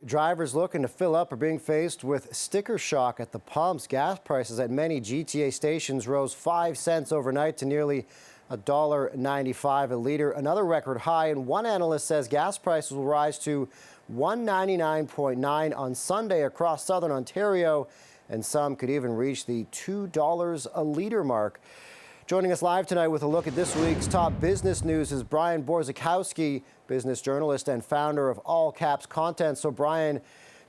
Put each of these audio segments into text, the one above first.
Drivers looking to fill up are being faced with sticker shock at the pumps. Gas prices at many GTA stations rose 5 cents overnight to nearly $1.95 a liter, another record high. And one analyst says gas prices will rise to $1.99.9 on Sunday across southern Ontario, and some could even reach the $2 a liter mark. Joining us live tonight with a look at this week's top business news is Bryan Borzykowski, business journalist and founder of All Caps Content. So, Bryan,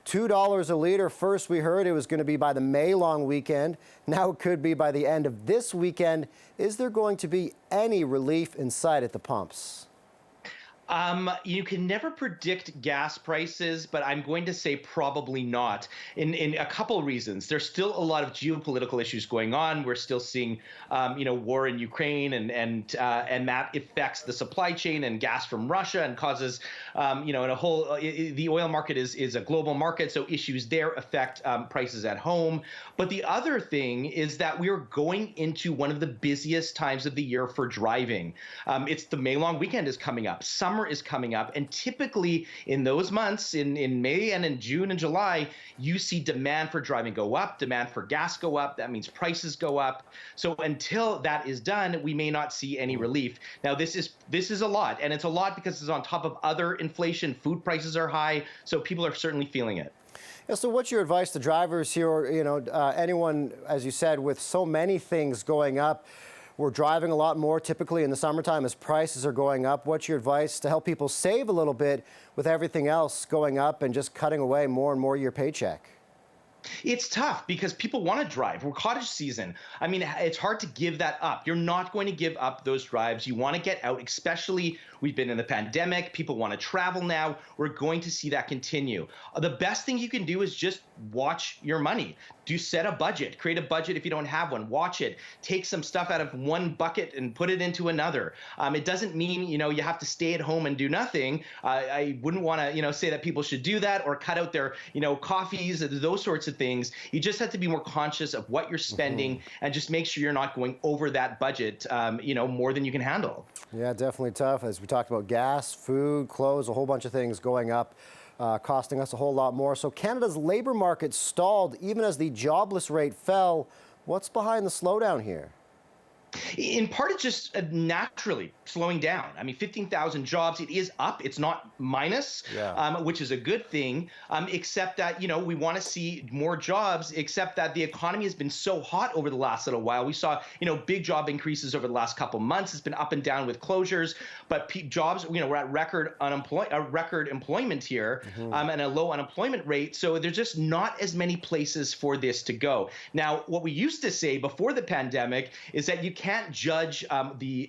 $2 a liter. First, we heard it was going to be by the May long weekend. Now it could be by the end of this weekend. Is there going to be any relief in sight at the pumps? You can never predict gas prices, but I'm going to say probably not. In a couple of reasons. There's still a lot of geopolitical issues going on. We're still seeing, war in Ukraine, and that affects the supply chain and gas from Russia and causes, the oil market is a global market, so issues there affect prices at home. But the other thing is that we are going into one of the busiest times of the year for driving. It's the May long weekend is coming up. Summer is coming up, and typically in those months, in May and in June and July, you see demand for driving go up, demand for gas go up. That means prices go up. So until that is done, we may not see any relief. Now, this is a lot, and it's a lot because it's on top of other inflation. Food prices are high, so people are certainly feeling it. Yeah, so what's your advice to drivers here, or anyone, as you said, with so many things going up? We're driving a lot more typically in the summertime as prices are going up. What's your advice to help people save a little bit with everything else going up and just cutting away more and more of your paycheck? It's tough because people want to drive. We're cottage season. I mean, it's hard to give that up. You're not going to give up those drives. You want to get out, especially we've been in the pandemic. People want to travel now. We're going to see that continue. The best thing you can do is just watch your money. Set a budget. Create a budget if you don't have one. Watch it. Take some stuff out of one bucket and put it into another. It doesn't mean, you have to stay at home and do nothing. I wouldn't want to, say that people should do that or cut out their, coffees, those sorts of things. You just have to be more conscious of what you're spending and just make sure you're not going over that budget, more than you can handle. Yeah, definitely tough. As we talked about gas, food, clothes, a whole bunch of things going up, costing us a whole lot more. So Canada's labor market stalled even as the jobless rate fell. What's behind the slowdown here? In part, it's just naturally slowing down. I mean, 15,000 jobs, it is up. It's not minus, which is a good thing, except that, we want to see more jobs, except that the economy has been so hot over the last little while. We saw, big job increases over the last couple of months. It's been up and down with closures, but jobs, we're at record employment here, and a low unemployment rate. So there's just not as many places for this to go. Now, what we used to say before the pandemic is that you can't judge the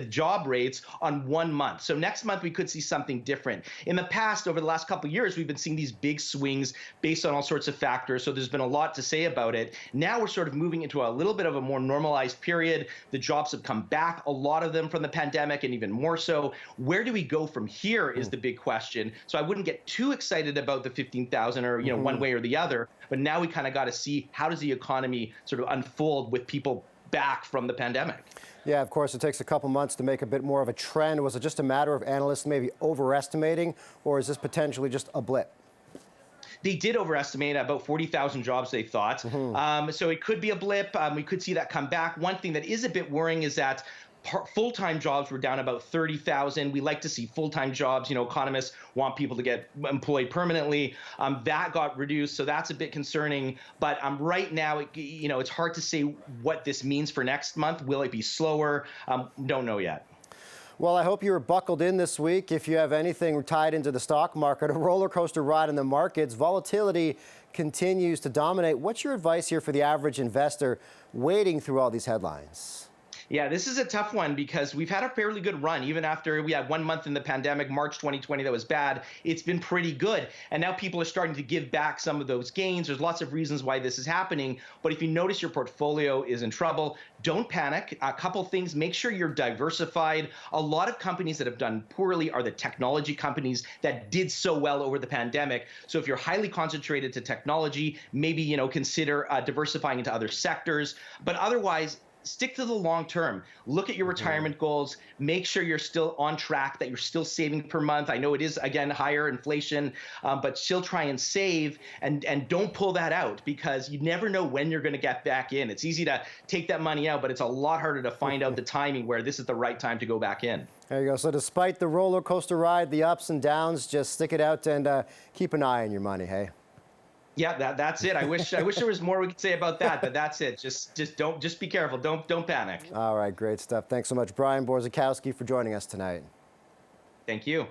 job rates on 1 month. So next month we could see something different. In the past, over the last couple of years, we've been seeing these big swings based on all sorts of factors. So there's been a lot to say about it. Now we're sort of moving into a little bit of a more normalized period. The jobs have come back, a lot of them from the pandemic, and even more so. Where do we go from here is the big question. So I wouldn't get too excited about the 15,000 or one way or the other. But now we kind of got to see, how does the economy sort of unfold with people back from the pandemic? Yeah, of course, it takes a couple months to make a bit more of a trend. Was it just a matter of analysts maybe overestimating, or is this potentially just a blip? They did overestimate about 40,000 jobs, they thought. So it could be a blip. We could see that come back. One thing that is a bit worrying is that full-time jobs were down about 30,000. We like to see full-time jobs. Economists want people to get employed permanently. That got reduced, so that's a bit concerning. But right now, it's hard to say what this means for next month. Will it be slower? Don't know yet. Well, I hope you were buckled in this week. If you have anything tied into the stock market, a roller coaster ride in the markets, volatility continues to dominate. What's your advice here for the average investor wading through all these headlines? Yeah, this is a tough one because we've had a fairly good run. Even after we had 1 month in the pandemic, March 2020, that was bad. It's been pretty good. And now people are starting to give back some of those gains. There's lots of reasons why this is happening. But if you notice your portfolio is in trouble, don't panic. A couple things. Make sure you're diversified. A lot of companies that have done poorly are the technology companies that did so well over the pandemic. So if you're highly concentrated to technology, maybe, consider diversifying into other sectors. But otherwise, stick to the long term. Look at your retirement goals. Make sure you're still on track, that you're still saving per month. I know it is, again, higher inflation, but still try and save, and don't pull that out, because you never know when you're going to get back in. It's easy to take that money out, but it's a lot harder to find out the timing where this is the right time to go back in. There you go. So despite the roller coaster ride, the ups and downs, just stick it out and keep an eye on your money, hey? Yeah, that's it. I wish there was more we could say about that, but that's it. Just be careful. Don't panic. All right, great stuff. Thanks so much, Bryan Borzykowski, for joining us tonight. Thank you.